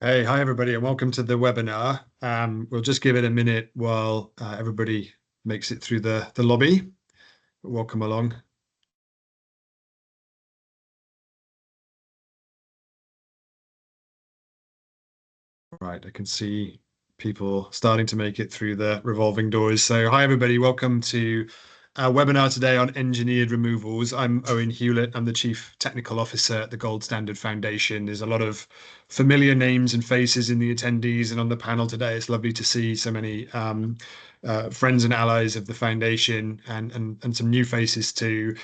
Hey, hi everybody, and welcome to the webinar. We'll just give it a minute while everybody makes it through the lobby. Welcome along. Right, I can see people starting to make it through the revolving doors. So, hi everybody, welcome to our webinar today on engineered removals. I'm Owen Hewlett. I'm the Chief Technical Officer at the Gold Standard Foundation. There's a lot of familiar names and faces in the attendees and on the panel today. It's lovely to see so many friends and allies of the foundation and some new faces too.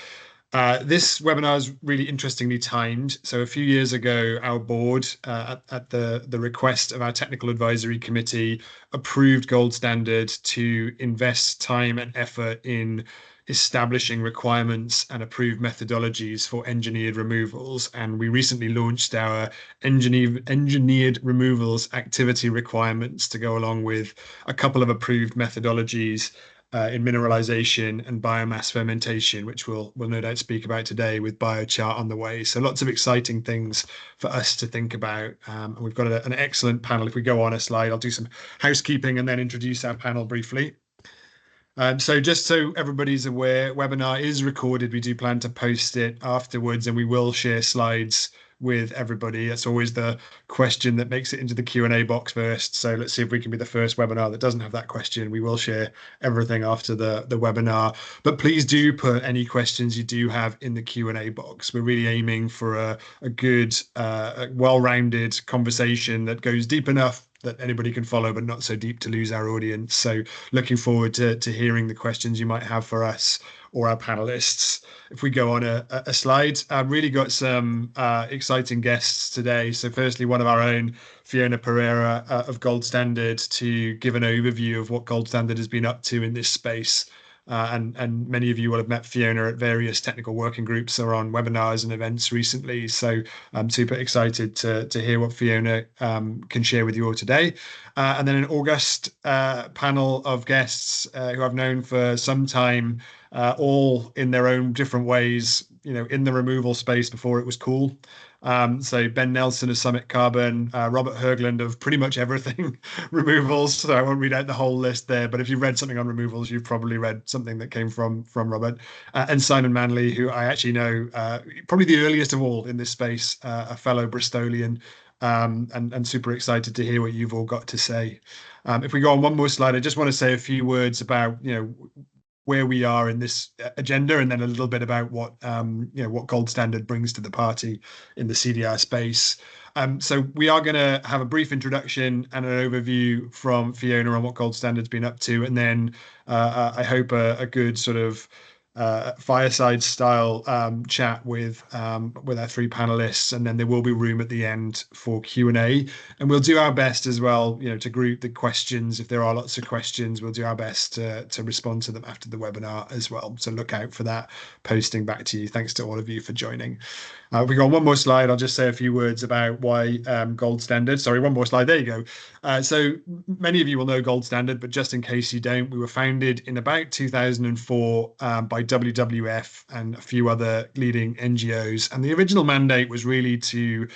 This webinar is really interestingly timed. So a few years ago, our board, at the request of our technical advisory committee, approved Gold Standard to invest time and effort in establishing requirements and approved methodologies for engineered removals. And we recently launched our engineered removals activity requirements to go along with a couple of approved methodologies in mineralisation and biomass fermentation, which we'll no doubt speak about today with biochar on the way. So lots of exciting things for us to think about. And we've got an excellent panel. If we go on a slide, I'll do some housekeeping and then introduce our panel briefly. So just so everybody's aware, webinar is recorded. We do plan to post it afterwards, and we will share slides with everybody. That's always the question that makes it into the Q&A box first. So let's see if we can be the first webinar that doesn't have that question. We will share everything after the webinar. But please do put any questions you do have in the Q&A box. We're really aiming for a good, well-rounded conversation that goes deep enough that anybody can follow, but not so deep to lose our audience. So looking forward to hearing the questions you might have for us or our panelists. If we go on a slide, I've really got some exciting guests today. So firstly, one of our own, Fiona Pereira of Gold Standard, to give an overview of what Gold Standard has been up to in this space. And many of you will have met Fiona at various technical working groups or on webinars and events recently. So I'm super excited to hear what Fiona can share with you all today. And then an August panel of guests who I've known for some time, all in their own different ways, in the removal space before it was cool. So Ben Nelson of Summit Carbon, Robert Hergland of pretty much everything removals. So I won't read out the whole list there, but if you've read something on removals, you've probably read something that came from Robert. And Simon Manley, who I actually know probably the earliest of all in this space, a fellow Bristolian, and super excited to hear what you've all got to say. If we go on one more slide, I just want to say a few words about where we are in this agenda, and then a little bit about what what Gold Standard brings to the party in the CDR space. So we are going to have a brief introduction and an overview from Fiona on what Gold Standard's been up to, and then I hope a good sort of fireside style chat with our three panelists, and then there will be room at the end for Q&A, and we'll do our best as well to group the questions. If there are lots of questions, we'll do our best to respond to them after the webinar as well, so look out for that posting back to you. Thanks to all of you for joining. We got one more slide. I'll just say a few words about why Gold Standard. Sorry, one more slide. There you go. So many of you will know Gold Standard, but just in case you don't, we were founded in about 2004 by WWF and a few other leading NGOs. And the original mandate was really to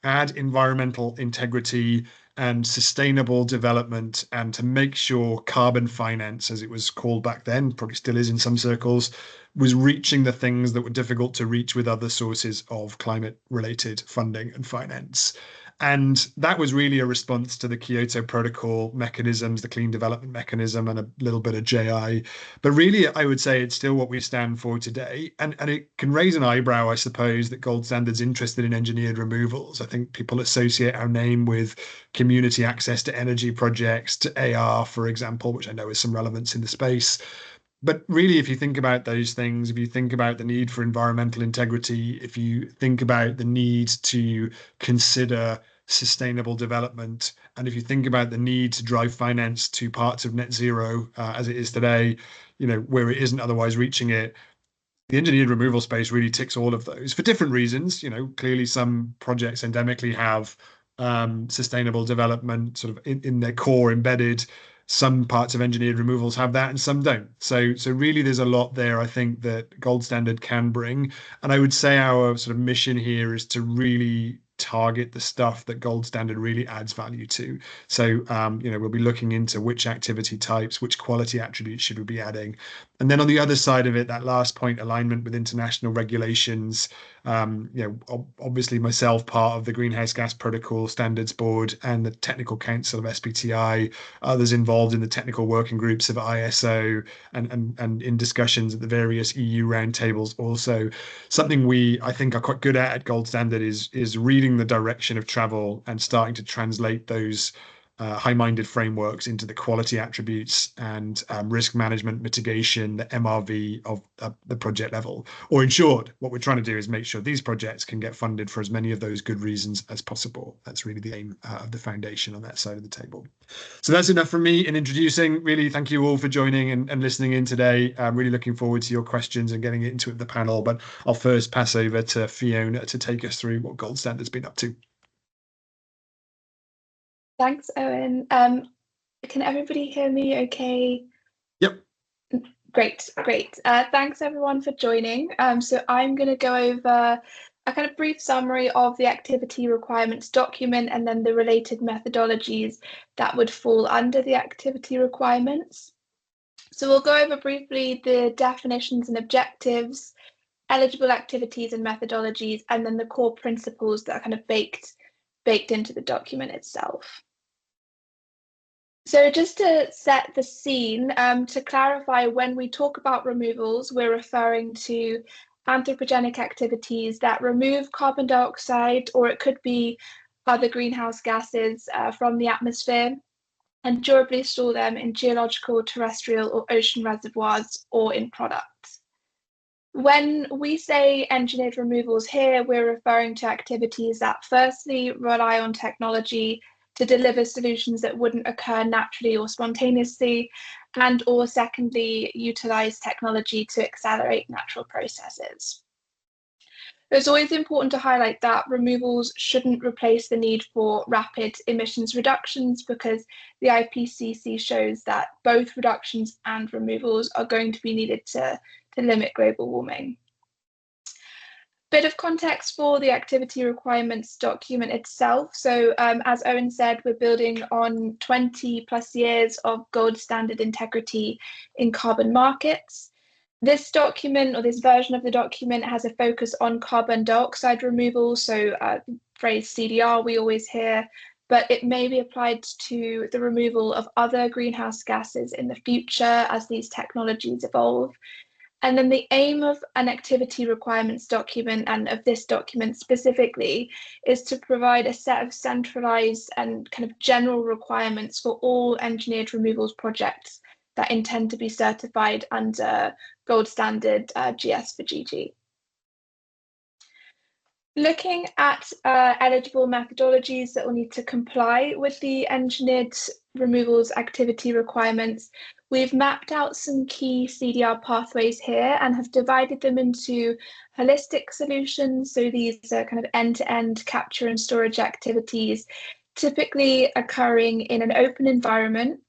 add environmental integrity and sustainable development, and to make sure carbon finance, as it was called back then, probably still is in some circles, was reaching the things that were difficult to reach with other sources of climate-related funding and finance. And that was really a response to the Kyoto Protocol mechanisms, the Clean Development Mechanism, and a little bit of JI. But really, I would say it's still what we stand for today. And it can raise an eyebrow, I suppose, that Gold Standard's interested in engineered removals. I think people associate our name with community access to energy projects, to AR, for example, which I know has some relevance in the space. But really, if you think about those things, if you think about the need for environmental integrity, if you think about the need to consider sustainable development, and if you think about the need to drive finance to parts of net zero as it is today, where it isn't otherwise reaching it, the engineered removal space really ticks all of those for different reasons. Clearly some projects endemically have sustainable development sort of in their core embedded. Some parts of engineered removals have that and some don't. So really there's a lot there, I think, that Gold Standard can bring. And I would say our sort of mission here is to really target the stuff that gold standard really adds value to. So, we'll be looking into which activity types, which quality attributes should we be adding. And then on the other side of it, that last point, alignment with international regulations. Obviously myself, part of the Greenhouse Gas Protocol Standards Board and the Technical Council of SBTI, others involved in the technical working groups of ISO and in discussions at the various EU roundtables also. Something I think are quite good at Gold Standard is reading the direction of travel and starting to translate those high-minded frameworks into the quality attributes and risk management mitigation, the MRV of the project level. Or in short, what we're trying to do is make sure these projects can get funded for as many of those good reasons as possible. That's really the aim of the foundation on that side of the table. So that's enough from me in introducing. Really, thank you all for joining and listening in today. I'm really looking forward to your questions and getting into it with the panel. But I'll first pass over to Fiona to take us through what Gold Standard's been up to. Thanks, Owen. Can everybody hear me okay? Yep. Great. Thanks everyone for joining. So I'm going to go over a kind of brief summary of the activity requirements document and then the related methodologies that would fall under the activity requirements. So we'll go over briefly the definitions and objectives, eligible activities and methodologies, and then the core principles that are kind of baked into the document itself. So just to set the scene, to clarify, when we talk about removals, we're referring to anthropogenic activities that remove carbon dioxide, or it could be other greenhouse gases from the atmosphere, and durably store them in geological, terrestrial, or ocean reservoirs or in products. When we say engineered removals here, we're referring to activities that firstly rely on technology to deliver solutions that wouldn't occur naturally or spontaneously, and or secondly, utilize technology to accelerate natural processes. It's always important to highlight that removals shouldn't replace the need for rapid emissions reductions, because the IPCC shows that both reductions and removals are going to be needed to limit global warming. Bit of context for the activity requirements document itself. So as Owen said, we're building on 20 plus years of gold standard integrity in carbon markets. This document, or this version of the document, has a focus on carbon dioxide removal. So phrase CDR we always hear, but it may be applied to the removal of other greenhouse gases in the future as these technologies evolve. And then the aim of an activity requirements document, and of this document specifically, is to provide a set of centralized and kind of general requirements for all engineered removals projects that intend to be certified under gold standard GS for GG. Looking at eligible methodologies that will need to comply with the engineered removals activity requirements, we've mapped out some key CDR pathways here and have divided them into holistic solutions. So these are kind of end-to-end capture and storage activities, typically occurring in an open environment,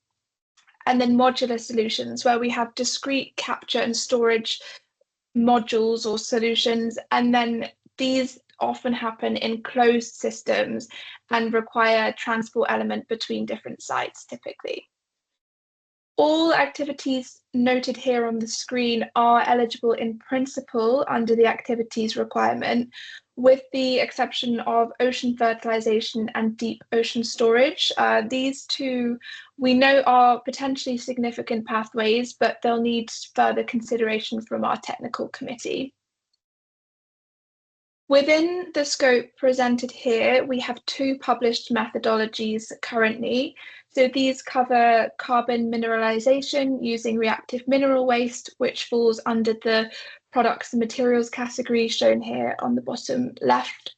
and then modular solutions where we have discrete capture and storage modules or solutions, and then these often happen in closed systems and require transport element between different sites typically. All activities noted here on the screen are eligible in principle under the activities requirement, with the exception of ocean fertilization and deep ocean storage. These two we know are potentially significant pathways, but they'll need further consideration from our technical committee. Within the scope presented here, we have two published methodologies currently. So these cover carbon mineralisation using reactive mineral waste, which falls under the products and materials category shown here on the bottom left.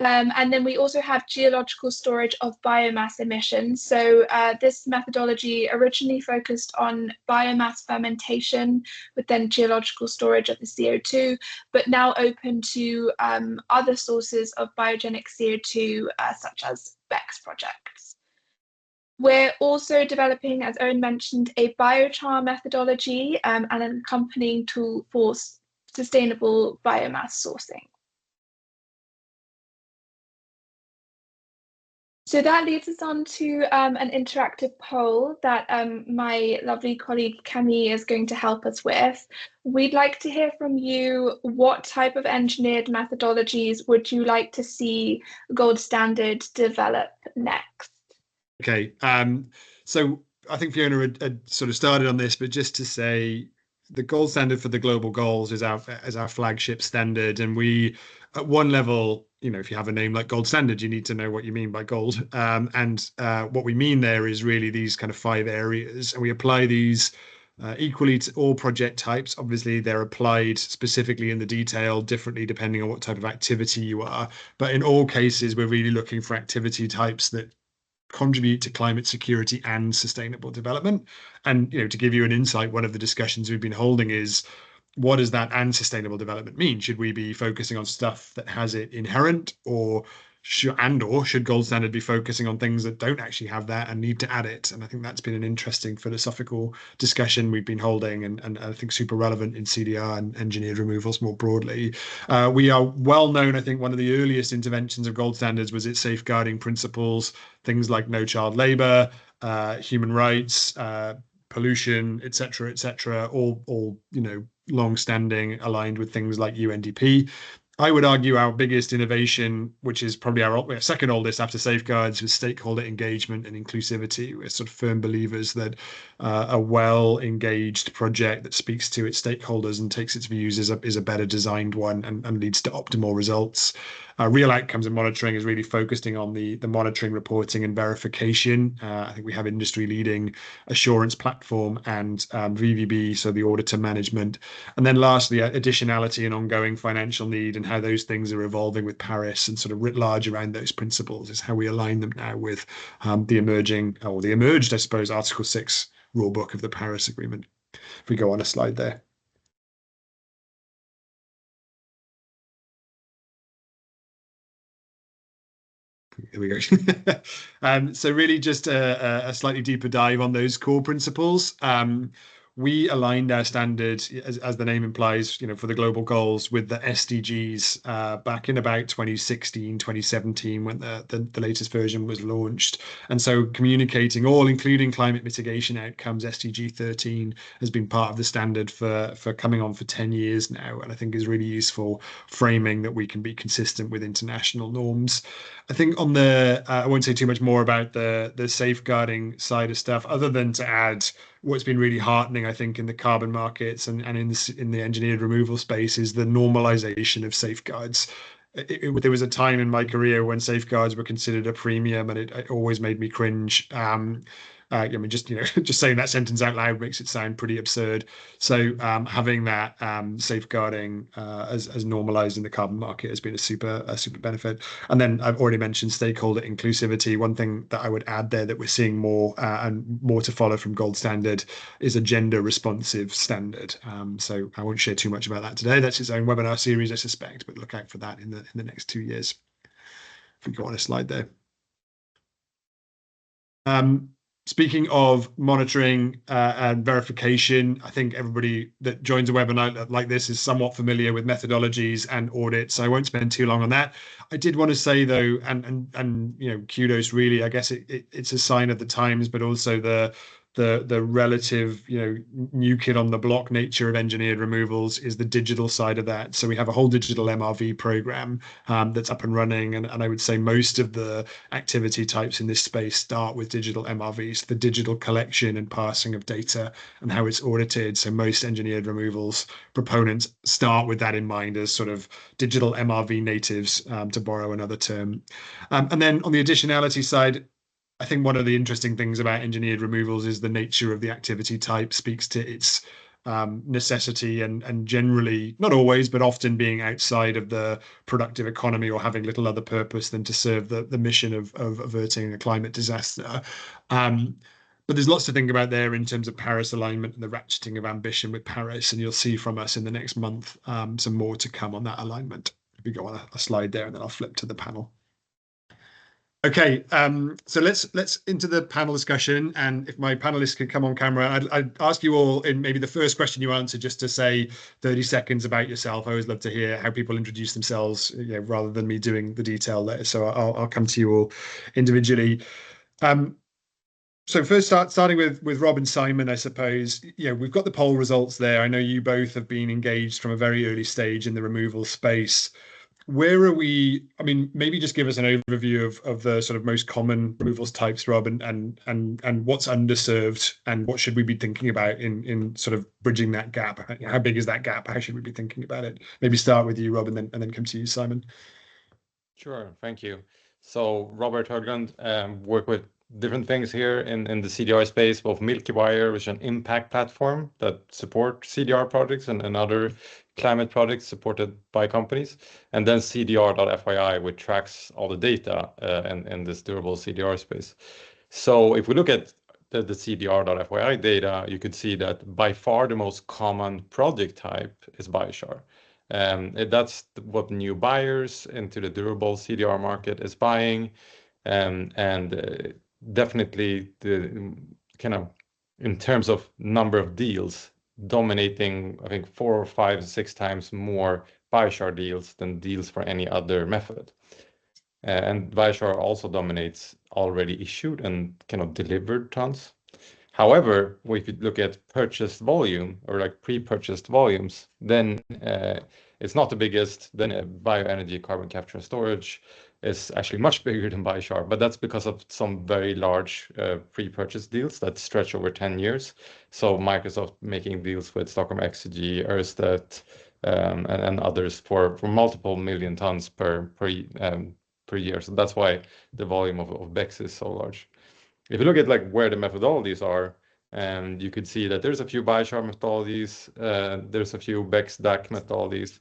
And then we also have geological storage of biomass emissions. So this methodology originally focused on biomass fermentation with then geological storage of the CO2, but now open to other sources of biogenic CO2, such as BECCS projects. We're also developing, as Owen mentioned, a biochar methodology and an accompanying tool for sustainable biomass sourcing. So that leads us on to an interactive poll that my lovely colleague Cami is going to help us with. We'd like to hear from you. What type of engineered methodologies would you like to see Gold Standard develop next? Okay. So I think Fiona had sort of started on this, but just to say the gold standard for the global goals is our flagship standard. And we, at one level, if you have a name like gold standard, you need to know what you mean by gold. And what we mean there is really these kind of 5 areas. And we apply these equally to all project types. Obviously, they're applied specifically in the detail differently depending on what type of activity you are. But in all cases, we're really looking for activity types that contribute to climate security and sustainable development. And to give you an insight, one of the discussions we've been holding is what does that and sustainable development mean? Should we be focusing on stuff that has it inherent, or should gold standard be focusing on things that don't actually have that and need to add it? And I think that's been an interesting philosophical discussion we've been holding, and I think super relevant in CDR and engineered removals more broadly. We are well known. I think one of the earliest interventions of gold standards was its safeguarding principles, things like no child labor, human rights, pollution, etc., all long-standing, aligned with things like UNDP. I would argue our biggest innovation, which is probably our second oldest after safeguards, was stakeholder engagement and inclusivity. We're sort of firm believers that a well-engaged project that speaks to its stakeholders and takes its views is a better designed one and leads to optimal results. Real outcomes and monitoring is really focusing on the monitoring, reporting, and verification. I think we have industry-leading assurance platform and VVB, so the auditor management. And then lastly, additionality and ongoing financial need, and how those things are evolving with Paris and sort of writ large around those principles is how we align them now with the emerged, I suppose, Article 6 rulebook of the Paris Agreement. If we go on a slide there. Here we go. So really just a slightly deeper dive on those core principles. We aligned our standard, as the name implies, for the global goals with the SDGs back in about 2016, 2017, when the latest version was launched. And so communicating all, including climate mitigation outcomes, SDG 13 has been part of the standard for coming on for 10 years now, and I think is really useful framing that we can be consistent with international norms. I think on I won't say too much more about the safeguarding side of stuff, other than to add what's been really heartening, I think, in the carbon markets and in the engineered removal space is the normalization of safeguards. There was a time in my career when safeguards were considered a premium, and it always made me cringe. I mean, just saying that sentence out loud makes it sound pretty absurd. So having that safeguarding as normalized in the carbon market has been a super benefit. And then I've already mentioned stakeholder inclusivity. One thing that I would add there that we're seeing more and more to follow from Gold Standard is a gender responsive standard. So I won't share too much about that today. That's its own webinar series, I suspect, but look out for that in the next 2 years. If we go on a slide there. Speaking of monitoring and verification, I think everybody that joins a webinar like this is somewhat familiar with methodologies and audits, so I won't spend too long on that. I did want to say though, and kudos really, I guess it's a sign of the times, but also the relative new kid on the block nature of engineered removals is the digital side of that. So we have a whole digital MRV program that's up and running, and I would say most of the activity types in this space start with digital MRVs, the digital collection and passing of data and how it's audited. So most engineered removals proponents start with that in mind as sort of digital MRV natives, to borrow another term. And then on the additionality side, I think one of the interesting things about engineered removals is the nature of the activity type speaks to its necessity and generally, not always, but often being outside of the productive economy or having little other purpose than to serve the mission of averting a climate disaster. But there's lots to think about there in terms of Paris alignment and the ratcheting of ambition with Paris. And you'll see from us in the next month some more to come on that alignment. If we go on a slide there, and then I'll flip to the panel. Okay, so let's into the panel discussion, and if my panelists could come on camera, I'd ask you all in maybe the first question you answer just to say 30 seconds about yourself. I always love to hear how people introduce themselves, rather than me doing the detail there. So I'll come to you all individually. So first, starting with Rob and Simon, I suppose. We've got the poll results there. I know you both have been engaged from a very early stage in the removal space. Where are we? I mean, maybe just give us an overview of the sort of most common removals types, Rob, and what's underserved, and what should we be thinking about in sort of bridging that gap? How big is that gap? How should we be thinking about it? Maybe start with you, Rob, and then come to you, Simon. Sure, thank you. So Robert Höglund, work with different things here in the CDR space, both Milky Wire, which is an impact platform that support CDR projects and other climate projects supported by companies, and then CDR.FYI, which tracks all the data in this durable CDR space. So if we look at the CDR.FYI data, you could see that by far the most common project type is biochar. That's what new buyers into the durable CDR market is buying, and definitely the kind of, in terms of number of deals, dominating, I think 4 or 5, 6 times more biochar deals than deals for any other method. And biochar also dominates already issued and kind of delivered tons. However, if you look at purchased volume or like pre-purchased volumes, then it's not the biggest. Then bioenergy, carbon capture and storage is actually much bigger than biochar, but that's because of some very large pre-purchase deals that stretch over 10 years. So Microsoft making deals with Stockholm Exergy, Ørsted, and others for multiple million tons per year. So that's why the volume of BECCS is so large. If you look at like where the methodologies are, and you could see that there's a few biochar methodologies, there's a few BECCS DAC methodologies.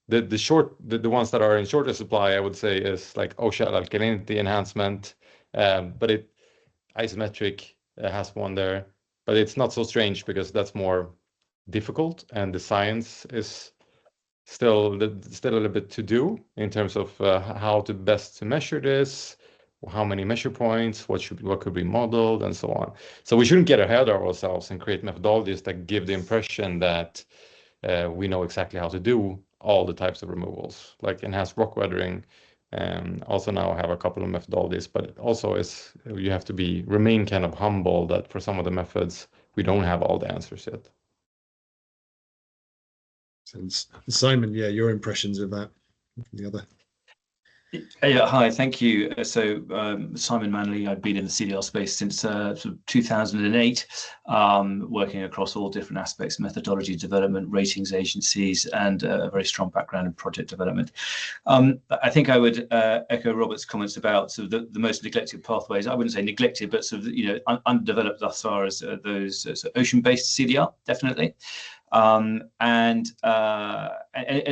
The ones that are in shorter supply, I would say, is like OSHA alkalinity enhancement, but isometric has one there, but it's not so strange because that's more difficult, and the science is still a little bit to do in terms of how to best to measure this, how many measure points, what could be modeled, and so on. So we shouldn't get ahead of ourselves and create methodologies that give the impression that we know exactly how to do all the types of removals, like enhanced rock weathering. Also now have a couple of methodologies, but also you have to remain kind of humble that for some of the methods we don't have all the answers yet. Simon, yeah, your impressions of that, the other. Yeah, hi, thank you. Simon Manley, I've been in the CDR space since sort of 2008, working across all different aspects, methodology development, ratings agencies, and a very strong background in project development. I think I would echo Robert's comments about sort of the most neglected pathways. I wouldn't say neglected, but sort of undeveloped thus far as those sort of ocean-based CDR, definitely. And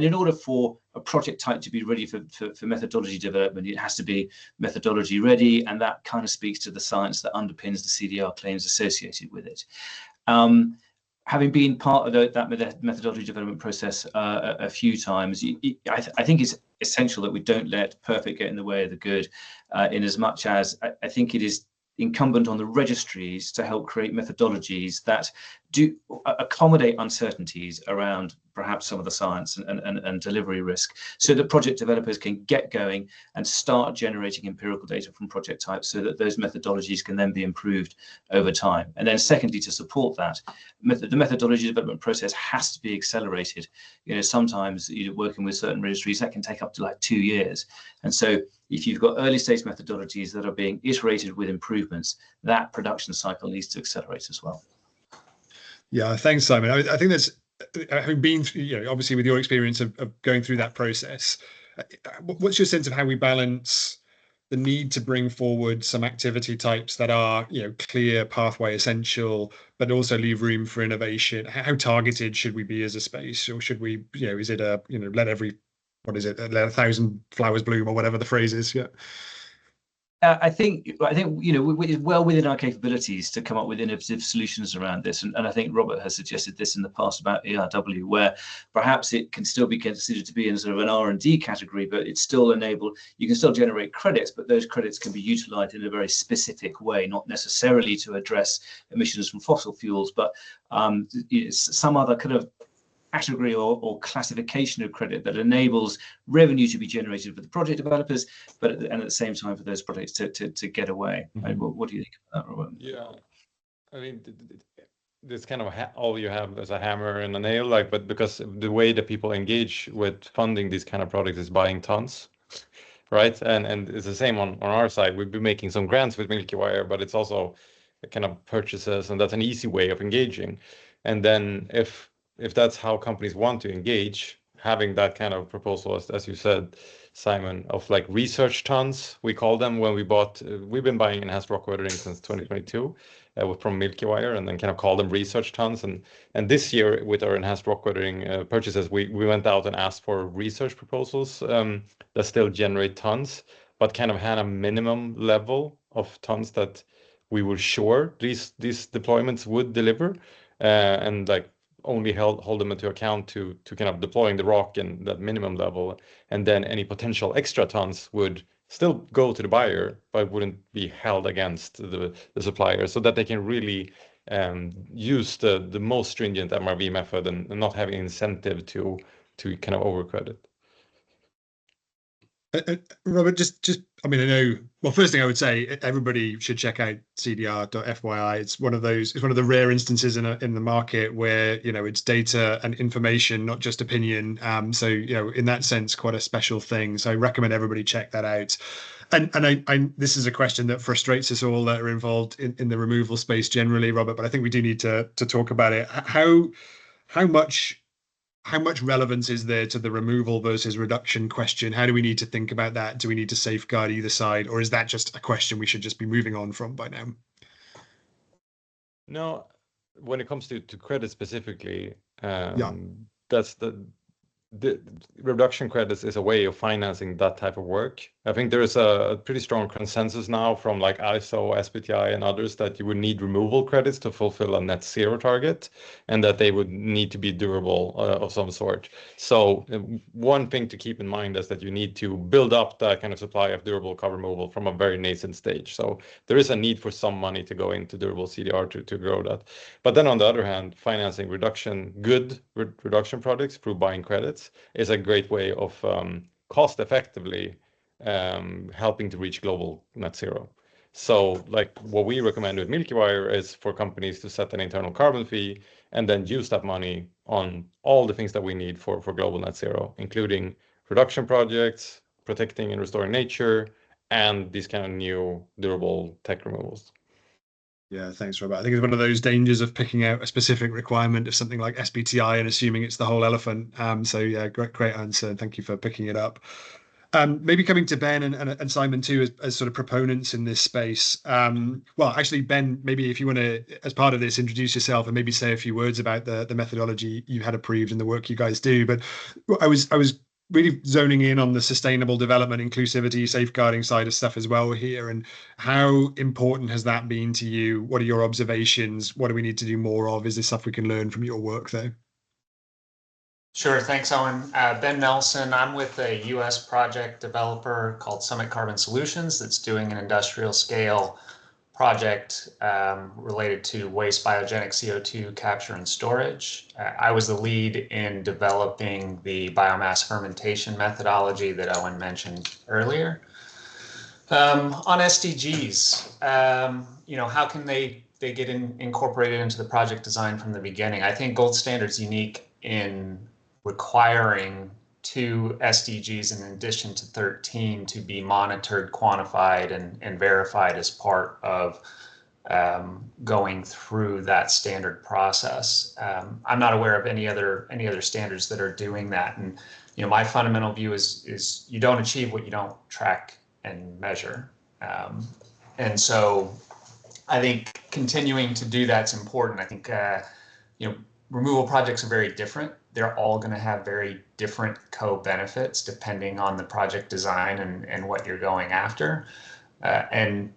in order for a project type to be ready for methodology development, it has to be methodology ready, and that kind of speaks to the science that underpins the CDR claims associated with it. Having been part of that methodology development process a few times, I think it's essential that we don't let perfect get in the way of the good, in as much as I think it is incumbent on the registries to help create methodologies that do accommodate uncertainties around perhaps some of the science and delivery risk, so that project developers can get going and start generating empirical data from project types, so that those methodologies can then be improved over time. And then secondly, to support that, the methodology development process has to be accelerated. Sometimes working with certain registries, that can take up to like 2 years. And so if you've got early stage methodologies that are being iterated with improvements, that production cycle needs to accelerate as well. Yeah, thanks, Simon. I think that's, having been, obviously with your experience of going through that process, what's your sense of how we balance the need to bring forward some activity types that are, clear pathway essential, but also leave room for innovation? How targeted should we be as a space, or should we, is it let 1,000 flowers bloom, or whatever the phrase is? Yeah. I think it's well within our capabilities to come up with innovative solutions around this, and I think Robert has suggested this in the past about ERW, where perhaps it can still be considered to be in sort of an R&D category, but it's still you can still generate credits, but those credits can be utilised in a very specific way, not necessarily to address emissions from fossil fuels, but some other kind of category or classification of credit that enables revenue to be generated for the project developers, and at the same time for those projects to get away. Right? What do you think about that, Robert? Yeah, I mean, this kind of all you have is a hammer and a nail, like, but because the way that people engage with funding these kind of projects is buying tons, right? And it's the same on our side. We've been making some grants with Milky Wire, but it's also kind of purchases, and that's an easy way of engaging. And then if that's how companies want to engage, having that kind of proposal, as you said, Simon, of like research tons, we call them when we've been buying enhanced rock weathering since 2022 from Milky Wire, and then kind of call them research tons. And this year with our enhanced rock weathering purchases, we went out and asked for research proposals that still generate tons, but kind of had a minimum level of tons that we were sure these deployments would deliver, and like only hold them into account to kind of deploying the rock and that minimum level, and then any potential extra tons would still go to the buyer, but wouldn't be held against the supplier, so that they can really use the most stringent MRV method and not having incentive to kind of overcredit. Robert, I mean, I know, well, first thing I would say, everybody should check out CDR.FYI. It's one of the rare instances in the market where, it's data and information, not just opinion. So, in that sense, quite a special thing. So I recommend everybody check that out. And this is a question that frustrates us all that are involved in the removal space generally, Robert, but I think we do need to talk about it. How much relevance is there to the removal versus reduction question? How do we need to think about that? Do we need to safeguard either side, or is that just a question we should just be moving on from by now? No, when it comes to credit specifically, Yeah. that's the reduction credits is a way of financing that type of work. I think there is a pretty strong consensus now from like ISO, SBTi, and others that you would need removal credits to fulfill a net zero target, and that they would need to be durable of some sort. So one thing to keep in mind is that you need to build up that kind of supply of durable cover removal from a very nascent stage. So there is a need for some money to go into durable CDR to grow that. But then on the other hand, financing good reduction projects through buying credits is a great way of cost effectively helping to reach global net zero. So like what we recommend with Milky Wire is for companies to set an internal carbon fee and then use that money on all the things that we need for global net zero, including reduction projects, protecting and restoring nature, and these kind of new durable tech removals. Yeah, thanks, Robert. I think it's one of those dangers of picking out a specific requirement of something like SBTi and assuming it's the whole elephant. So yeah, great answer, and thank you for picking it up. Maybe coming to Ben and Simon too as sort of proponents in this space. Well, actually, Ben, maybe if you want to, as part of this, introduce yourself and maybe say a few words about the methodology you had approved and the work you guys do. But I was really zoning in on the sustainable development, inclusivity, safeguarding side of stuff as well here. And how important has that been to you? What are your observations? What do we need to do more of? Is this stuff we can learn from your work there? Sure, thanks, Owen. Ben Nelson, I'm with a US project developer called Summit Carbon Solutions that's doing an industrial scale project related to waste biogenic CO2 capture and storage. I was the lead in developing the biomass fermentation methodology that Owen mentioned earlier. On SDGs, how can they get incorporated into the project design from the beginning? I think Gold Standard's unique in requiring 2 SDGs in addition to 13 to be monitored, quantified, and verified as part of going through that standard process. I'm not aware of any other standards that are doing that. And my fundamental view is you don't achieve what you don't track and measure. And so I think continuing to do that's important. I think removal projects are very different. They're all going to have very different co-benefits depending on the project design and what you're going after. and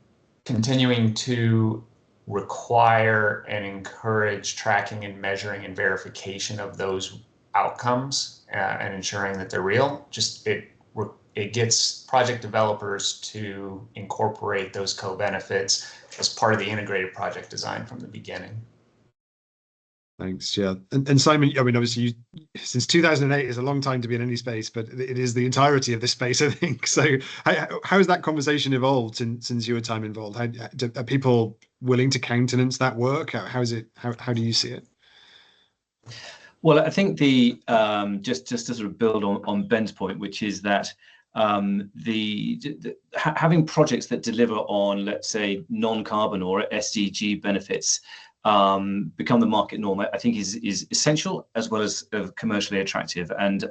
continuing to require and encourage tracking and measuring and verification of those outcomes and ensuring that they're real. Just it gets project developers to incorporate those co-benefits as part of the integrated project design from the beginning. Thanks. Yeah. And Simon, I mean, obviously, since 2008 is a long time to be in any space, but it is the entirety of this space, I think. So how has that conversation evolved since your time involved? Are people willing to countenance that work? How is it? How do you see it? Well, I think the just to sort of build on Ben's point, which is that having projects that deliver on, let's say, non-carbon or SDG benefits become the market norm, I think is essential as well as commercially attractive. And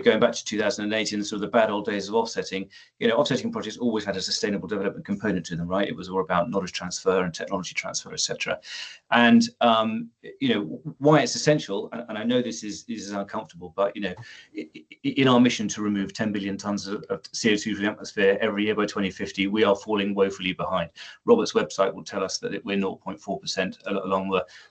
going back to 2008 and sort of the bad old days of offsetting, offsetting projects always had a sustainable development component to them, right? It was all about knowledge transfer and technology transfer, etc. And why it's essential, and I know this is uncomfortable, but in our mission to remove 10 billion tons of CO2 from the atmosphere every year by 2050, we are falling woefully behind. Robert's website will tell us that we're 0.4% along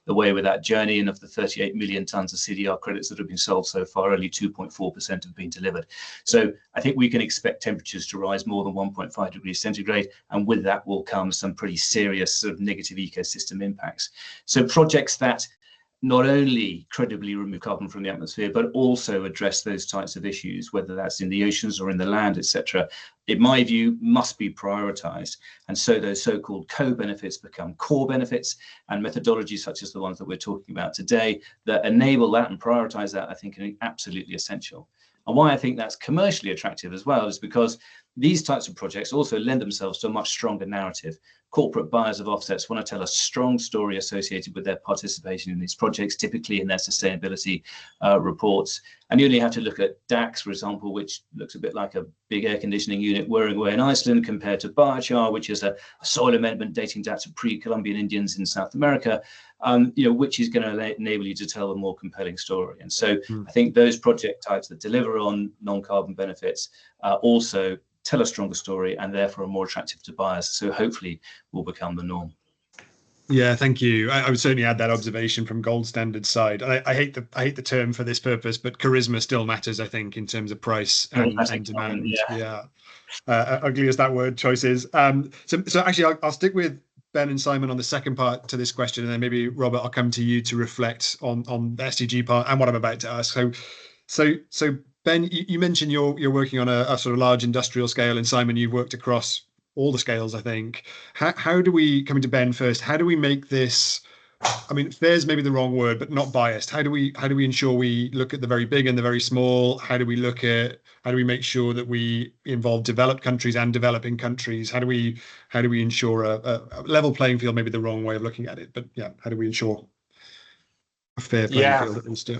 the way with that journey, and of the 38 million tons of CDR credits that have been sold so far, only 2.4% have been delivered. So I think we can expect temperatures to rise more than 1.5 degrees centigrade, and with that will come some pretty serious sort of negative ecosystem impacts. So projects that not only credibly remove carbon from the atmosphere, but also address those types of issues, whether that's in the oceans or in the land, etc., in my view, must be prioritized. And so those so-called co-benefits become core benefits, and methodologies such as the ones that we're talking about today that enable that and prioritize that, I think, are absolutely essential. And why I think that's commercially attractive as well is because these types of projects also lend themselves to a much stronger narrative. Corporate buyers of offsets want to tell a strong story associated with their participation in these projects, typically in their sustainability reports. And you only have to look at DAX, for example, which looks a bit like a big air conditioning unit whirring away in Iceland, compared to biochar, which is a soil amendment dating back to pre-Columbian Indians in South America, which is going to enable you to tell a more compelling story. And so I think those project types that deliver on non-carbon benefits also tell a stronger story and therefore are more attractive to buyers. So hopefully will become the norm. Yeah, thank you. I would certainly add that observation from Gold Standard side. I hate the term for this purpose, but charisma still matters, I think, in terms of price and demand. Yeah. Ugly as that word choice is. So actually, I'll stick with Ben and Simon on the second part to this question, and then maybe Robert, I'll come to you to reflect on the SDG part and what I'm about to ask. So Ben, you mentioned you're working on a sort of large industrial scale, and Simon, you've worked across all the scales, I think. How do we, coming to Ben first, how do we make this, I mean, fair is maybe the wrong word, but not biased? How do we ensure we look at the very big and the very small? How do we make sure that we involve developed countries and developing countries? How do we ensure a level playing field, maybe the wrong way of looking at it, but yeah, how do we ensure a fair playing field at least?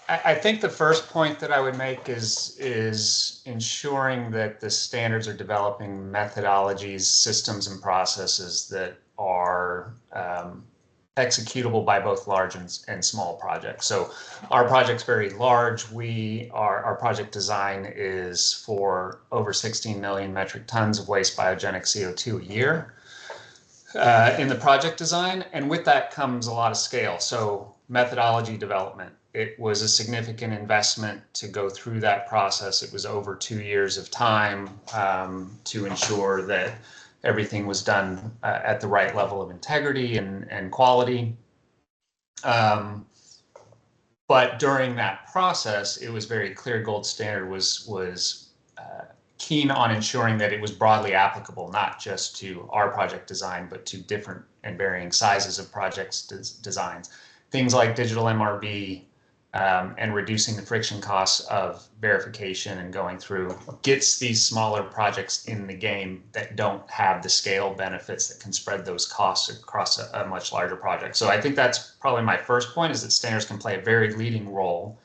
I think the first point that I would make is ensuring that the standards are developing methodologies, systems, and processes that are executable by both large and small projects. So our project's very large. Our project design is for over 16 million metric tons of waste biogenic CO2 a year in the project design. And with that comes a lot of scale. So methodology development. It was a significant investment to go through that process. It was over 2 years of time to ensure that everything was done at the right level of integrity and quality. But during that process, it was very clear Gold Standard was keen on ensuring that it was broadly applicable, not just to our project design, but to different and varying sizes of projects designs. Things like digital MRV, and reducing the friction costs of verification and going through gets these smaller projects in the game that don't have the scale benefits that can spread those costs across a much larger project. So I think that's probably my first point, is that standards can play a very leading role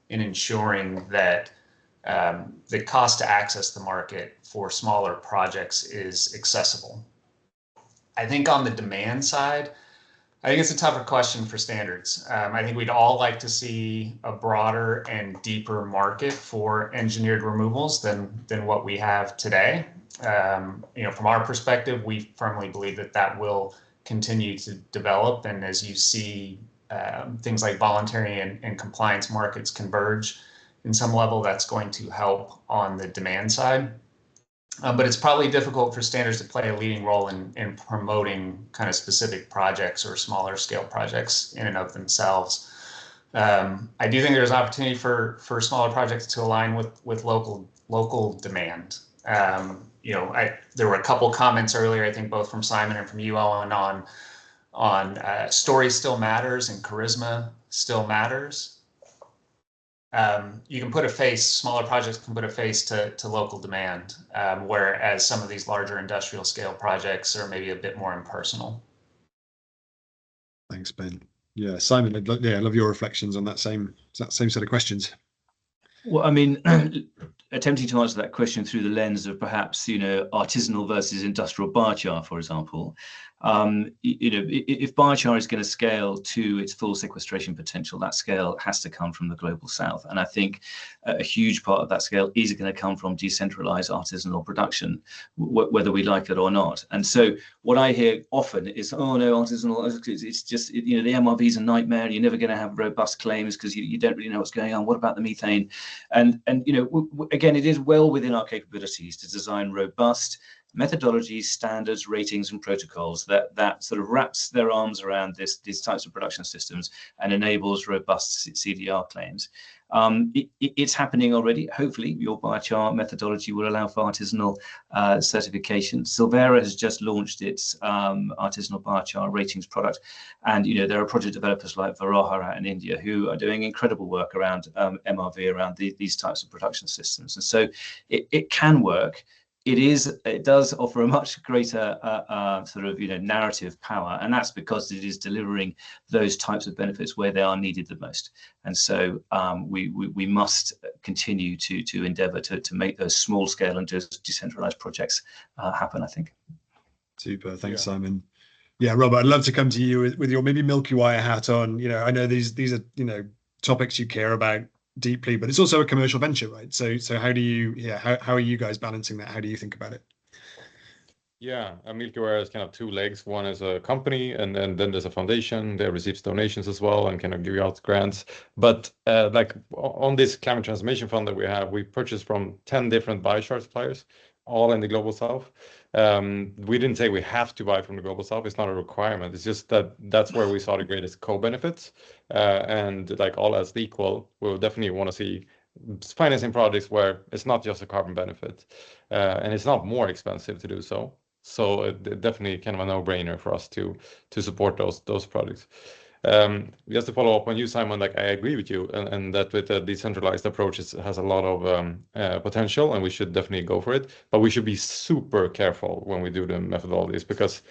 in ensuring that the cost to access the market for smaller projects is accessible. I think on the demand side, I think it's a tougher question for standards. I think we'd all like to see a broader and deeper market for engineered removals than what we have today. From our perspective, we firmly believe that will continue to develop. And as you see things like voluntary and compliance markets converge in some level, that's going to help on the demand side. But it's probably difficult for standards to play a leading role in promoting kind of specific projects or smaller scale projects in and of themselves. I do think there's opportunity for smaller projects to align with local demand. There were a couple comments earlier, I think both from Simon and from you, Owen, on story still matters and charisma still matters. You can put a face, smaller projects can put a face to local demand, whereas some of these larger industrial scale projects are maybe a bit more impersonal. Thanks, Ben. Yeah, Simon, I love your reflections on that same set of questions. Well, I mean, attempting to answer that question through the lens of perhaps, artisanal versus industrial biochar, for example, if biochar is going to scale to its full sequestration potential, that scale has to come from the global south. And I think a huge part of that scale is going to come from decentralized artisanal production, whether we like it or not. And so what I hear often is, oh no, artisanal, it's just, the MRV is a nightmare. You're never going to have robust claims because you don't really know what's going on. What about the methane? And again, it is well within our capabilities to design robust methodologies, standards, ratings, and protocols that sort of wraps their arms around these types of production systems and enables robust CDR claims. It's happening already. Hopefully, your biochar methodology will allow for artisanal certification. Silvera has just launched its artisanal biochar ratings product, and there are project developers like Varaha out in India who are doing incredible work around MRV, around these types of production systems. And so it can work. It does offer a much greater narrative power, and that's because it is delivering those types of benefits where they are needed the most. And so we must continue to endeavour to make those small scale and decentralized projects happen, I think. Super, thanks, Simon. Yeah, Robert, I'd love to come to you with your maybe Milky Wire hat on. I know these are topics you care about deeply, but it's also a commercial venture, right? So how do you how are you guys balancing that? How do you think about it? Yeah, Milky Wire has kind of two legs. One is a company, and then there's a foundation that receives donations as well and kind of give out grants. But like on this climate transformation fund that we have, we purchased from 10 different biochar suppliers, all in the global south. We didn't say we have to buy from the global south. It's not a requirement. It's just that's where we saw the greatest co-benefits. And like all else equal, we'll definitely want to see financing projects where it's not just a carbon benefit, and it's not more expensive to do so. So it definitely kind of a no-brainer for us to support those projects. Just to follow up on you, Simon, like I agree with you, and that with a decentralized approach it has a lot of potential, and we should definitely go for it. But we should be super careful when we do the methodologies, because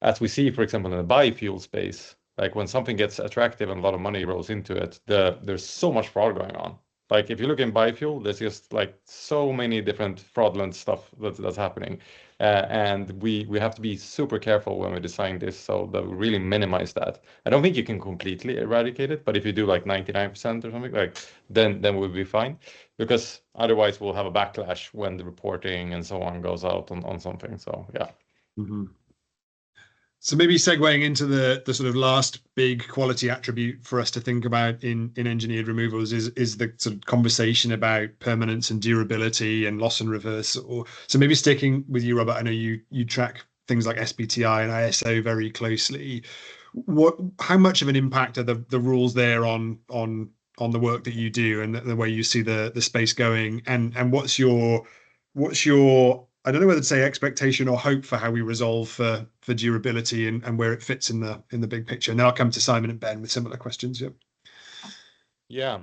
as we see, for example, in the biofuel space, like when something gets attractive and a lot of money rolls into it, there's so much fraud going on. Like if you look in biofuel, there's just like so many different fraudulent stuff that's happening. And we have to be super careful when we design this so that we really minimize that. I don't think you can completely eradicate it, but if you do like 99% or something, like then we'll be fine, because otherwise we'll have a backlash when the reporting and so on goes out on something. So yeah. Mm-hmm. So maybe segueing into the sort of last big quality attribute for us to think about in engineered removals is the sort of conversation about permanence and durability and loss and reverse. So maybe sticking with you, Robert, I know you track things like SBTi and ISO very closely. How much of an impact are the rules there on the work that you do and the way you see the space going? And what's your I don't know whether to say expectation or hope for how we resolve for durability and where it fits in the big picture. And then I'll come to Simon and Ben with similar questions. Yep. Yeah,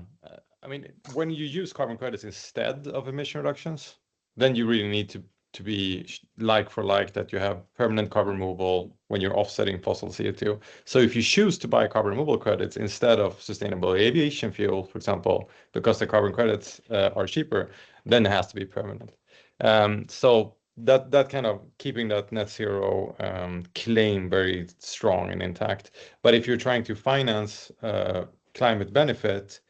I mean, when you use carbon credits instead of emission reductions, then you really need to be like for like, that you have permanent carbon removal when you're offsetting fossil CO2. So if you choose to buy carbon removal credits instead of sustainable aviation fuel, for example, because the carbon credits are cheaper, then it has to be permanent. So that kind of keeping that net zero claim very strong and intact. But if you're trying to finance climate benefit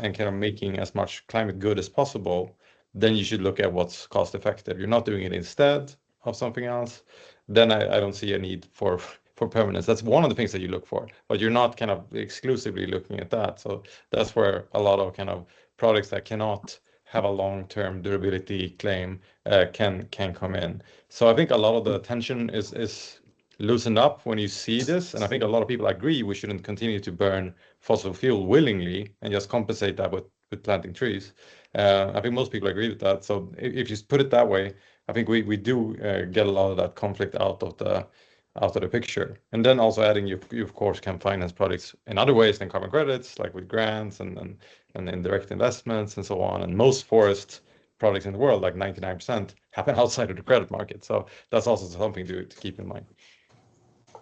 and kind of making as much climate good as possible, then you should look at what's cost effective. You're not doing it instead of something else, then I don't see a need for permanence. That's one of the things that you look for, but you're not kind of exclusively looking at that. So that's where a lot of kind of products that cannot have a long-term durability claim can come in. So I think a lot of the attention is loosened up when you see this, and I think a lot of people agree we shouldn't continue to burn fossil fuel willingly and just compensate that with planting trees. I think most people agree with that. So if you put it that way, I think we do get a lot of that conflict out of the picture. And then also adding, you of course can finance projects in other ways than carbon credits, like with grants and indirect investments and so on. And most forest projects in the world, like 99%, happen outside of the credit market. So that's also something to keep in mind.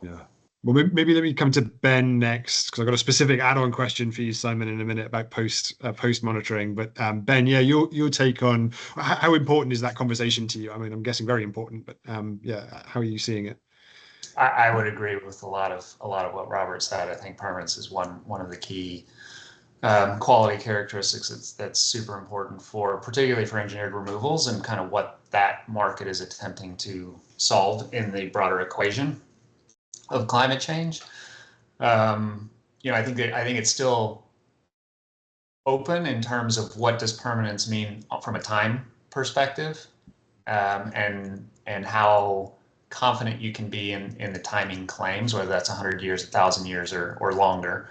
Yeah. Well, maybe let me come to Ben next, because I've got a specific add-on question for you, Simon, in a minute about post monitoring. But Ben, yeah, your take on how important is that conversation to you? I mean, I'm guessing very important, but yeah, how are you seeing it? I would agree with a lot of what Robert said. I think permanence is one of the key quality characteristics that's super important particularly for engineered removals, and kind of what that market is attempting to solve in the broader equation of climate change. I think it's still open in terms of what does permanence mean from a time perspective, and how confident you can be in the timing claims, whether that's 100 years, 1,000 years, or longer,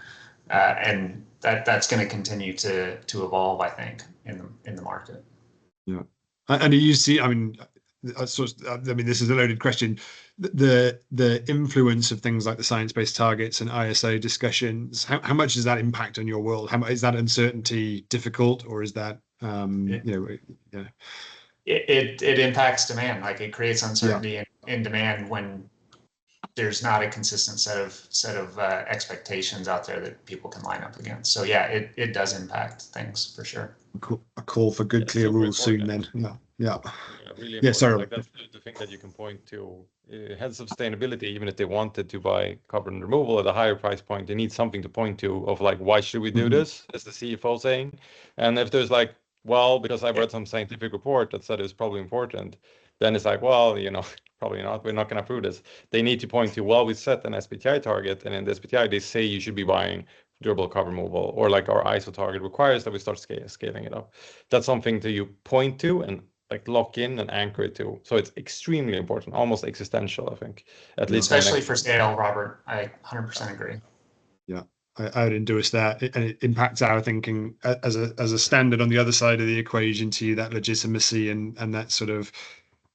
and that's going to continue to evolve, I think, in the market. Yeah, and do you see? I mean, this is a loaded question. The influence of things like the science-based targets and ISO discussions. How much does that impact on your world? How much is that uncertainty difficult, or is that yeah? It impacts demand. Like, it creates uncertainty in demand when there's not a consistent set of expectations out there that people can line up against. So yeah, it does impact things for sure. A call for good, clear rules soon then. Yeah. Really important. Yeah, sorry. Like, that's the thing that you can point to. Heads of sustainability, even if they wanted to buy carbon removal at a higher price point, they need something to point to of like, why should we do this? As the CFO saying. And if there's like, well, because I've read some scientific report that said it was probably important, then it's like, well, probably not. We're not going to approve this. They need to point to, well, we set an SBTi target, and in the SBTi they say you should be buying durable carbon removal, or like our ISO target requires that we start scaling it up. That's something to you point to and like lock in and anchor it to. So it's extremely important, almost existential, I think. At least especially for scale, Robert. I 100% agree. Yeah, I would endorse that, and it impacts our thinking as a standard on the other side of the equation to you, that legitimacy and that sort of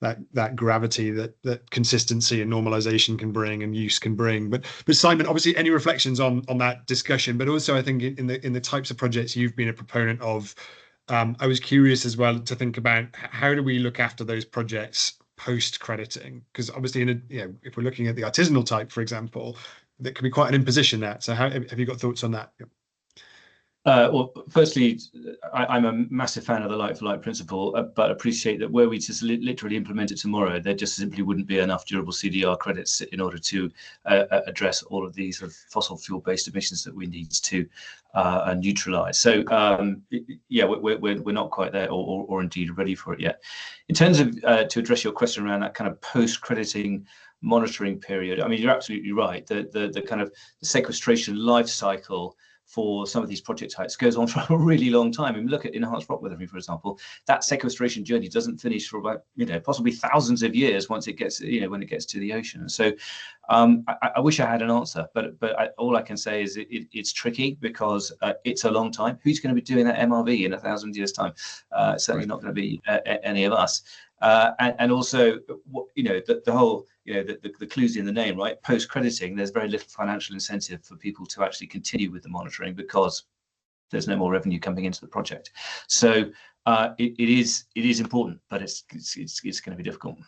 that gravity that consistency and normalization can bring and use can bring. But Simon, obviously, any reflections on that discussion, but also I think in the types of projects you've been a proponent of, I was curious as well to think about how do we look after those projects post crediting, because obviously if we're looking at the artisanal type, for example, that can be quite an imposition. So have you got thoughts on that? Well, firstly, I'm a massive fan of the like-for-like principle, but appreciate that were we to literally implement it tomorrow, there just simply wouldn't be enough durable CDR credits in order to address all of these fossil fuel-based emissions that we need to neutralise. So, yeah, we're not quite there, or indeed ready for it yet. In terms of to address your question around that kind of post-crediting monitoring period, I mean, you're absolutely right. The kind of the sequestration life cycle for some of these project types goes on for a really long time. I mean, look at enhanced rock weathering, for example. That sequestration journey doesn't finish for about, possibly thousands of years once it gets, when it gets to the ocean. So I wish I had an answer, but all I can say is it's tricky because it's a long time. Who's going to be doing that MRV in 1,000 years' time? Certainly not going to be any of us. And also, the whole, the clues in the name, right? Post-crediting, there's very little financial incentive for people to actually continue with the monitoring because there's no more revenue coming into the project. So it is important, but it's going to be difficult.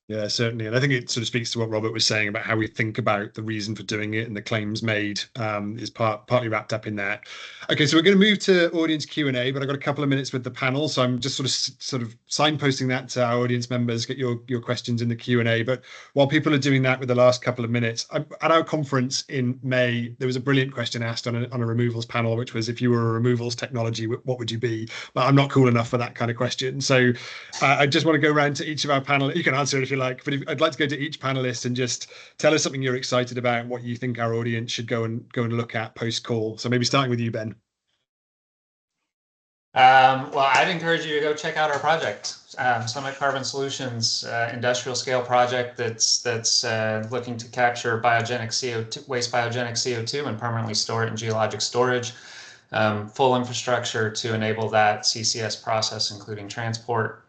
Yeah, certainly. And I think it sort of speaks to what Robert was saying about how we think about the reason for doing it and the claims made is partly wrapped up in that. Okay, so we're going to move to audience Q&A, but I've got a couple of minutes with the panel. So I'm just sort of signposting that to our audience members, get your questions in the Q&A. But while people are doing that with the last couple of minutes, at our conference in May, there was a brilliant question asked on a removals panel, which was, if you were a removals technology, what would you be? But I'm not cool enough for that kind of question. So I just want to go around to each of our panelists. You can answer it if you like, but I'd like to go to each panelist and just tell us something you're excited about, what you think our audience should go and look at post call. So maybe starting with you, Ben. Well, I'd encourage you to go check out our project, Summit Carbon Solutions, industrial scale project that's looking to capture biogenic CO2, waste biogenic CO2, and permanently store it in geologic storage. Full infrastructure to enable that CCS process, including transport.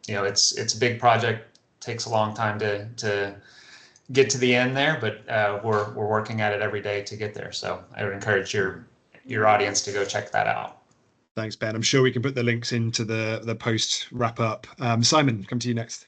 It's a big project. Takes a long time to get to the end there, but we're working at it every day to get there. So I would encourage your audience to go check that out. Thanks, Ben. I'm sure we can put the links into the post wrap up. Simon, come to you next.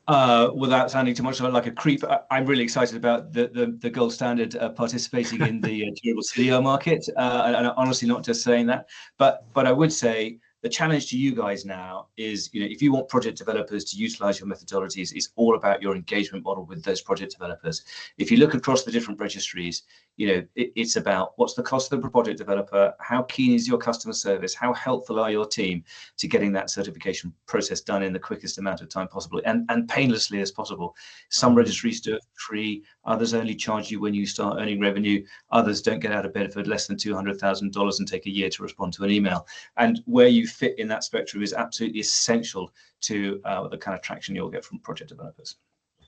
Without sounding too much like a creep, I'm really excited about the gold standard participating in the durable CDR market, and honestly not just saying that, but I would say the challenge to you guys now is, if you want project developers to utilize your methodologies, it's all about your engagement model with those project developers. If you look across the different registries, it's about what's the cost of the project developer, how keen is your customer service, how helpful are your team to getting that certification process done in the quickest amount of time possible and painlessly as possible. Some registries do it for free, others only charge you when you start earning revenue, others don't get out of bed for less than $200,000 and take a year to respond to an email. And where you fit in that spectrum is absolutely essential to the kind of traction you'll get from project developers.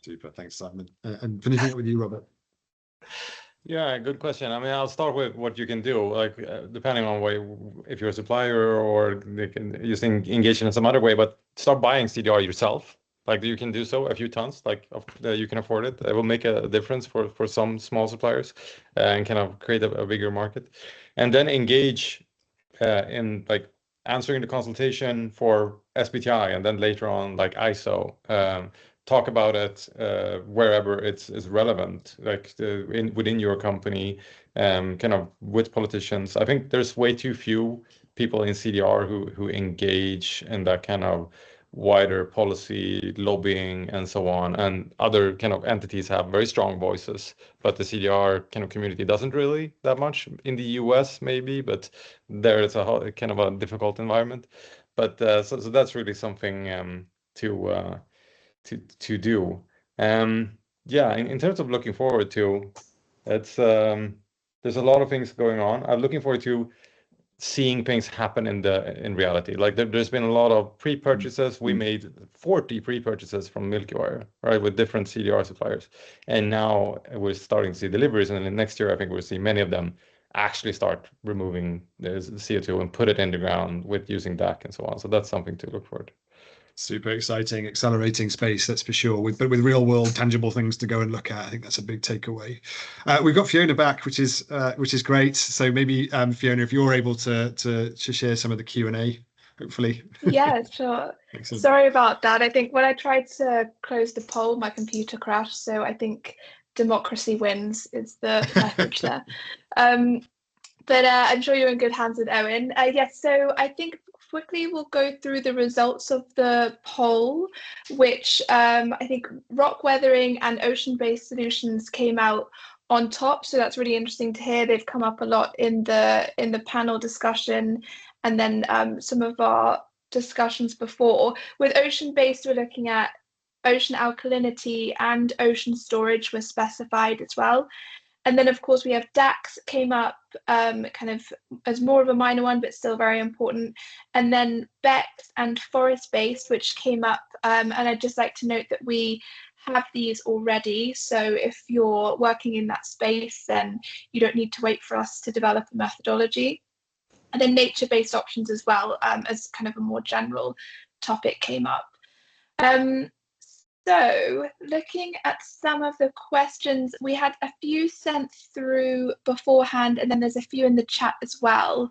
Super, thanks, Simon. And finishing up with you, Robert. Yeah, good question. I mean, I'll start with what you can do, like depending on if you're a supplier or using engagement in some other way, but start buying CDR yourself. Like you can do so a few tons, like you can afford it. It will make a difference for some small suppliers and kind of create a bigger market. And then engage in like answering the consultation for SBTI, and then later on like ISO. Talk about it wherever it's relevant, like within your company, kind of with politicians. I think there's way too few people in CDR who engage in that kind of wider policy lobbying and so on. And other kind of entities have very strong voices, but the CDR kind of community doesn't really that much. In the US maybe, but there it's a kind of a difficult environment. But so that's really something to do. Yeah, in terms of looking forward to, it's there's a lot of things going on. I'm looking forward to seeing things happen in reality. Like there's been a lot of pre-purchases. We made 40 pre-purchases from Milky Wire, right, with different CDR suppliers, and now we're starting to see deliveries. And then next year, I think we'll see many of them actually start removing the CO2 and put it in the ground with using DAC and so on. So that's something to look forward to. Super exciting, accelerating space, that's for sure. But with real world, tangible things to go and look at, I think that's a big takeaway. We've got Fiona back, which is great. So maybe Fiona, if you're able to share some of the Q&A, hopefully. Yeah, sure. Excellent. Sorry about that. I think when I tried to close the poll, my computer crashed. So I think democracy wins is the message there. But I'm sure you're in good hands with Owen. Yes, so I think quickly we'll go through the results of the poll, which I think rock weathering and ocean-based solutions came out on top. So that's really interesting to hear. They've come up a lot in the panel discussion, and then some of our discussions before. With ocean-based, we're looking at ocean alkalinity and ocean storage was specified as well. And then, of course, we have DAX came up kind of as more of a minor one, but still very important. And then BECCS and forest-based, which came up. And I'd just like to note that we have these already. So if you're working in that space, then you don't need to wait for us to develop a methodology. And then nature-based options as well, as kind of a more general topic came up. So looking at some of the questions, we had a few sent through beforehand, and then there's a few in the chat as well.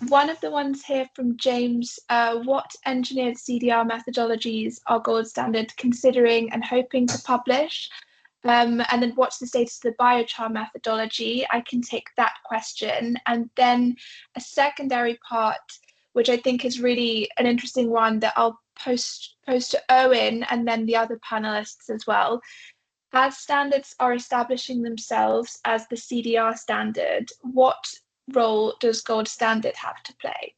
One of the ones here from James, what engineered CDR methodologies are gold standard considering and hoping to publish? And then what's the status of the biochar methodology? I can take that question. And then a secondary part, which I think is really an interesting one that I'll post to Owen and then the other panelists as well. As standards are establishing themselves as the CDR standard, what role does gold standard have to play?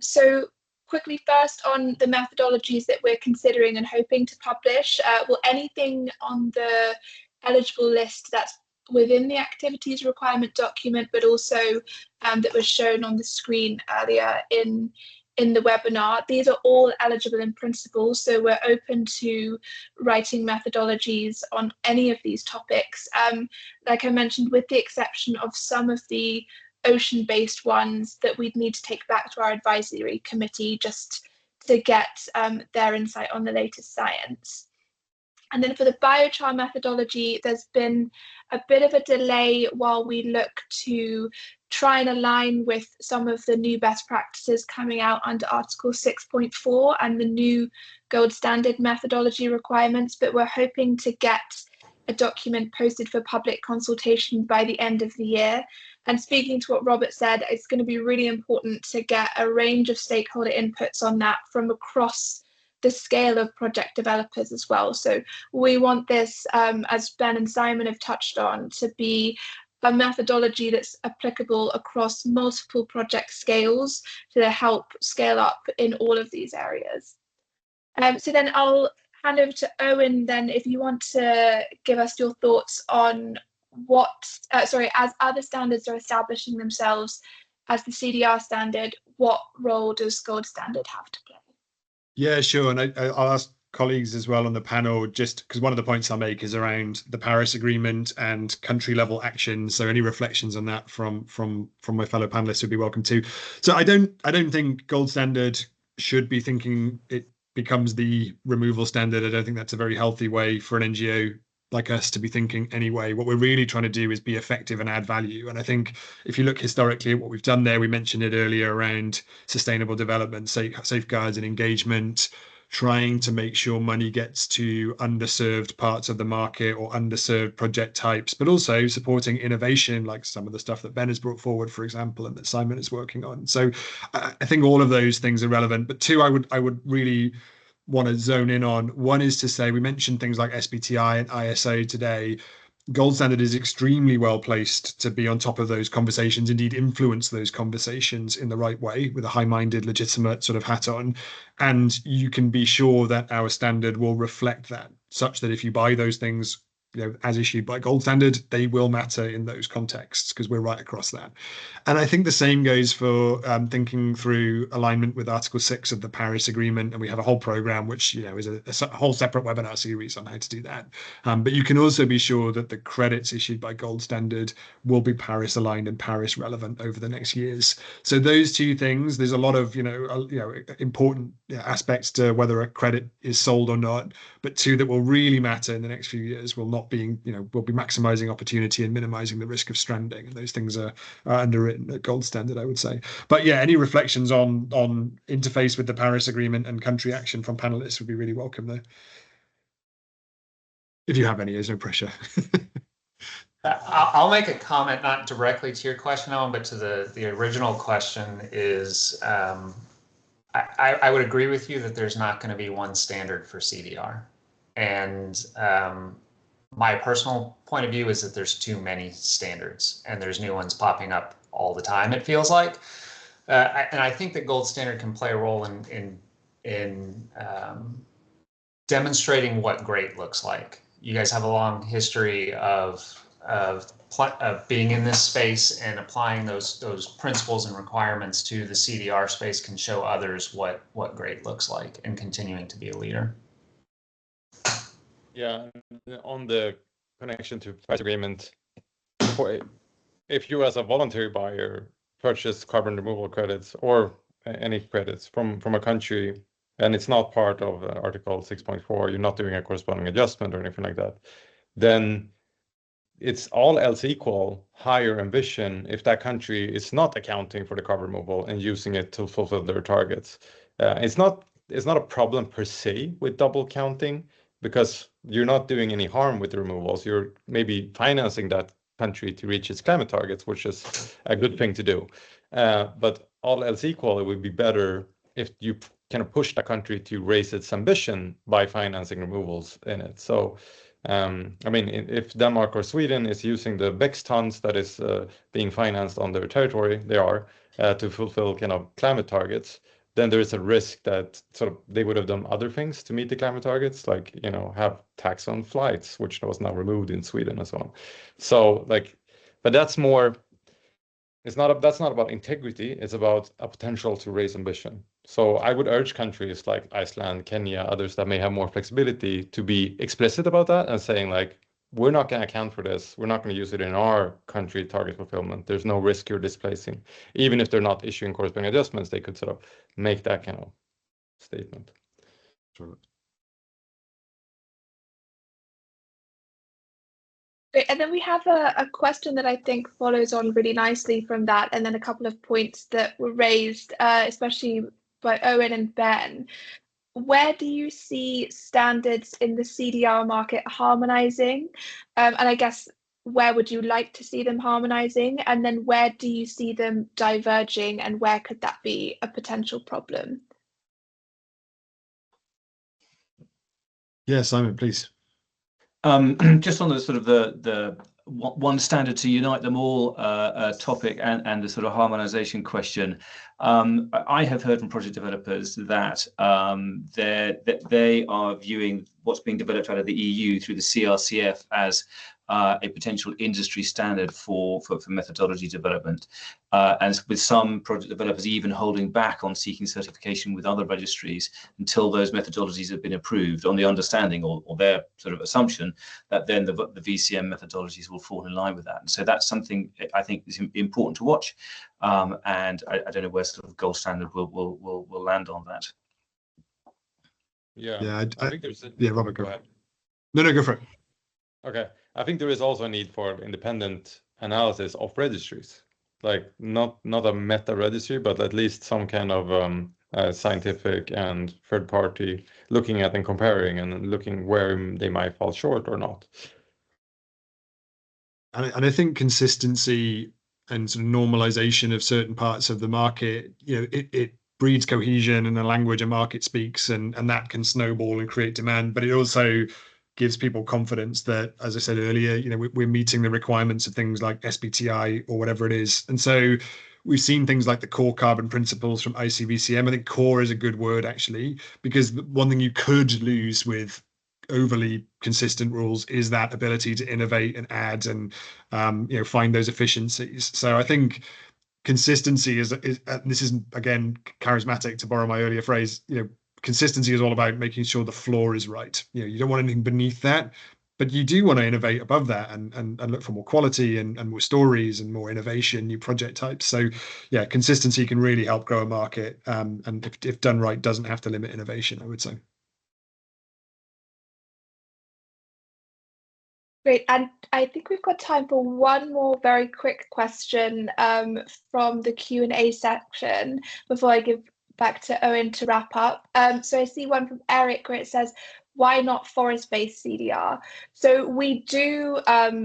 So quickly first on the methodologies that we're considering and hoping to publish, well, anything on the eligible list that's within the activities requirement document, but also that was shown on the screen earlier in the webinar. These are all eligible in principle, so we're open to writing methodologies on any of these topics. Like I mentioned, with the exception of some of the ocean-based ones that we'd need to take back to our advisory committee just to get their insight on the latest science. And then for the biochar methodology, there's been a bit of a delay while we look to try and align with some of the new best practices coming out under Article 6.4 and the new gold standard methodology requirements, but we're hoping to get a document posted for public consultation by the end of the year. And speaking to what Robert said, it's going to be really important to get a range of stakeholder inputs on that from across the scale of project developers as well. So we want this, as Ben and Simon have touched on, to be a methodology that's applicable across multiple project scales to help scale up in all of these areas. So then I'll hand over to Owen then, if you want to give us your thoughts on what, as other standards are establishing themselves as the CDR standard, what role does gold standard have to play? Yeah, sure. And I'll ask colleagues as well on the panel, just because one of the points I'll make is around the Paris Agreement and country level action. So any reflections on that from my fellow panelists would be welcome too. So I don't think gold standard should be thinking it becomes the removal standard. I don't think that's a very healthy way for an NGO like us to be thinking anyway. What we're really trying to do is be effective and add value. And I think if you look historically at what we've done there, we mentioned it earlier around sustainable development, safeguards and engagement, trying to make sure money gets to underserved parts of the market or underserved project types, but also supporting innovation, like some of the stuff that Ben has brought forward, for example, and that Simon is working on. So I think all of those things are relevant. But two, I would really want to zone in on. One is to say, we mentioned things like SBTI and ISO today. Gold standard is extremely well placed to be on top of those conversations, indeed influence those conversations in the right way with a high-minded, legitimate sort of hat on. And you can be sure that our standard will reflect that, such that if you buy those things, as issued by gold standard, they will matter in those contexts because we're right across that. And I think the same goes for thinking through alignment with Article 6 of the Paris Agreement. And we have a whole program, which is a whole separate webinar series on how to do that. But you can also be sure that the credits issued by gold standard will be Paris aligned and Paris relevant over the next years. So those two things, there's a lot of important aspects to whether a credit is sold or not, but two that will really matter in the next few years will not being, we'll be maximizing opportunity and minimizing the risk of stranding. And those things are underwritten at gold standard, I would say. But yeah, any reflections on interface with the Paris Agreement and country action from panelists would be really welcome there. If you have any, there's no pressure. I'll make a comment, not directly to your question, Owen, but to the original question is, I would agree with you that there's not going to be one standard for CDR. And my personal point of view is that there's too many standards and there's new ones popping up all the time, it feels like. And I think that gold standard can play a role in demonstrating what great looks like. You guys have a long history of being in this space, and applying those principles and requirements to the CDR space can show others what great looks like, and continuing to be a leader. Yeah, on the connection to Paris Agreement, if you as a voluntary buyer purchase carbon removal credits or any credits from a country, and it's not part of Article 6.4, you're not doing a corresponding adjustment or anything like that, then it's all else equal, higher ambition if that country is not accounting for the carbon removal and using it to fulfill their targets. It's not a problem per se with double counting, because you're not doing any harm with the removals. You're maybe financing that country to reach its climate targets, which is a good thing to do. But all else equal, it would be better if you kind of push the country to raise its ambition by financing removals in it. So, I mean, if Denmark or Sweden is using the BECCS tons that is being financed on their territory, they are to fulfill kind of climate targets, then there is a risk that sort of they would have done other things to meet the climate targets, like, you know, have tax on flights, which was now removed in Sweden and so on. So like, but that's more, that's not about integrity, it's about a potential to raise ambition. So I would urge countries like Iceland, Kenya, others that may have more flexibility to be explicit about that and saying like, we're not going to account for this. We're not going to use it in our country target fulfillment. There's no risk you're displacing. Even if they're not issuing corresponding adjustments, they could sort of make that kind of statement. Sure. And then we have a question that I think follows on really nicely from that, and then a couple of points that were raised, especially by Owen and Ben. Where do you see standards in the CDR market harmonizing? And I guess, where would you like to see them harmonizing? And then where do you see them diverging, and where could that be a potential problem? Yeah, Simon, please. Just on the sort of the one standard to unite them all topic and the sort of harmonization question, I have heard from project developers that they are viewing what's being developed out of the EU through the CRCF as a potential industry standard for methodology development, and with some project developers even holding back on seeking certification with other registries until those methodologies have been approved, on the understanding or their sort of assumption that then the VCM methodologies will fall in line with that. And so that's something I think is important to watch, and I don't know where sort of gold standard will land on that. Yeah, I think there's Robert, go ahead. No, go for it. Okay, I think there is also a need for independent analysis of registries, like not a meta registry, but at least some kind of scientific and third party looking at and comparing and looking where they might fall short or not. And I think consistency and sort of normalization of certain parts of the market, you know, it breeds cohesion and the language a market speaks, and that can snowball and create demand. But it also gives people confidence that, as I said earlier, you know, we're meeting the requirements of things like SBTI or whatever it is. And so we've seen things like the core carbon principles from ICVCM. I think core is a good word, actually, because one thing you could lose with overly consistent rules is that ability to innovate and add and you know, find those efficiencies. So I think consistency is this is again charismatic, to borrow my earlier phrase. You know, consistency is all about making sure the floor is right. You know, you don't want anything beneath that, but you do want to innovate above that and look for more quality and more stories and more innovation, new project types. So yeah, consistency can really help grow a market, and if done right, doesn't have to limit innovation, I would say. Great, and I think we've got time for one more very quick question from the Q&A section before I give back to Owen to wrap up. So I see one from Eric where it says, why not forest-based CDR? So we do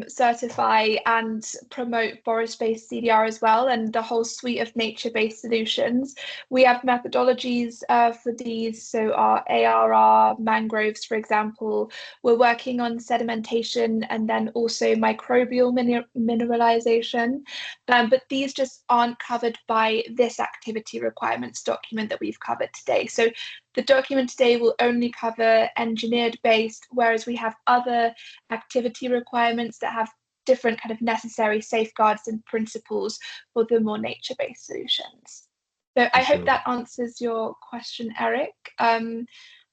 certify and promote forest-based CDR as well, and the whole suite of nature-based solutions. We have methodologies for these, so our ARR, mangroves, for example. We're working on sedimentation and then also microbial mineralization, but these just aren't covered by this activity requirements document that we've covered today. So the document today will only cover engineered based, whereas we have other activity requirements that have different kind of necessary safeguards and principles for the more nature-based solutions. So I hope that answers your question, Eric. And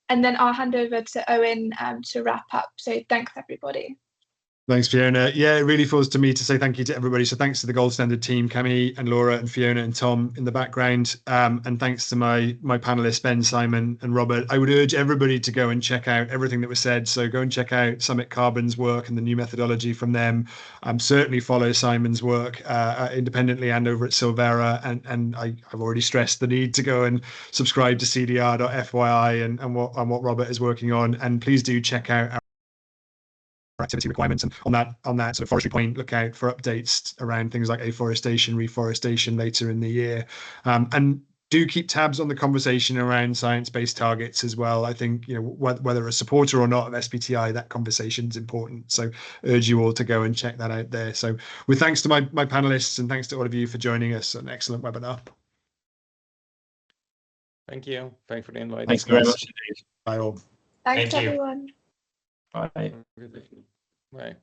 then I'll hand over to Owen to wrap up. So thanks, everybody. Thanks, Fiona. Yeah, it really falls to me to say thank you to everybody. So thanks to the Gold Standard team, Cami and Laura and Fiona and Tom in the background. And thanks to my panelists, Ben, Simon and Robert. I would urge everybody to go and check out everything that was said. So go and check out Summit Carbon's work and the new methodology from them. Certainly follow Simon's work independently and over at Silvera. And I've already stressed the need to go and subscribe to CDR.FYI and what Robert is working on. And please do check out our activity requirements, and on that sort of forestry point, look out for updates around things like afforestation, reforestation later in the year, and do keep tabs on the conversation around science-based targets as well. I think, you know, whether a supporter or not of SBTI, that conversation is important. So urge you all to go and check that out there. So with thanks to my panelists and thanks to all of you for joining us, an excellent webinar. Thank you. Thanks for the invite. Thanks very much indeed. Bye all. Thanks, Thank you. everyone. Bye. Bye.